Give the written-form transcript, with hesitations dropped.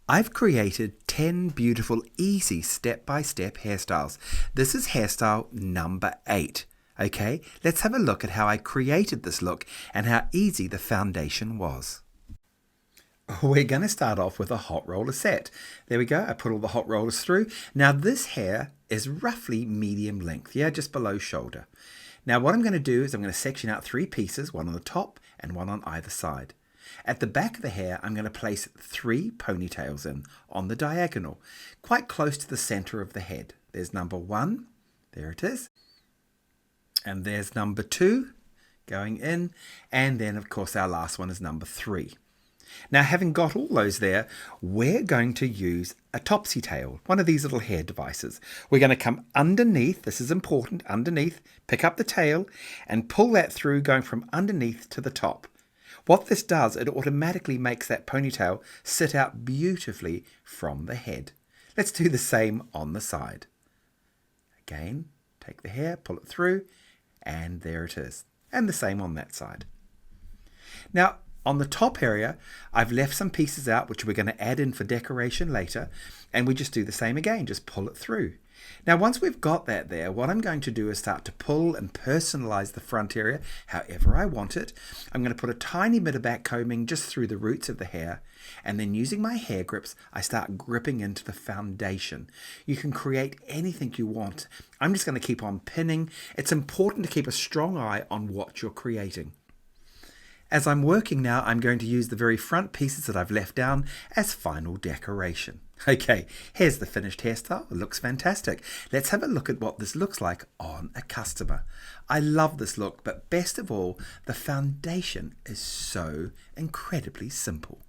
I've created 10 beautiful, easy step-by-step hairstyles. This is hairstyle number 8. Okay, let's have a look at how I created this look and how easy the foundation was. We're going to start off with a hot roller set. There we go, I put all the hot rollers through. Now this hair is roughly medium length, yeah, just below shoulder. Now what I'm going to do is I'm going to section out 3 pieces, one on the top and one on either side. At the back of the hair, I'm going to place 3 ponytails in on the diagonal, quite close to the center of the head. There's number 1, there it is. And there's number 2 going in. And then of course our last one is number 3. Now having got all those there, we're going to use a topsy tail, one of these little hair devices. We're going to come underneath, this is important, underneath, pick up the tail and pull that through going from underneath to the top. What this does, it automatically makes that ponytail sit out beautifully from the head. Let's do the same on the side. Again, take the hair, pull it through, and there it is. And the same on that side. Now, on the top area, I've left some pieces out which we're going to add in for decoration later, and we just do the same again, just pull it through. Now once we've got that there, what I'm going to do is start to pull and personalize the front area however I want it. I'm going to put a tiny bit of back combing just through the roots of the hair, and then using my hair grips, I start gripping into the foundation. You can create anything you want. I'm just going to keep on pinning. It's important to keep a strong eye on what you're creating. As I'm working now, I'm going to use the very front pieces that I've left down as final decoration. Okay, here's the finished hairstyle. It looks fantastic. Let's have a look at what this looks like on a customer. I love this look, but best of all, the foundation is so incredibly simple.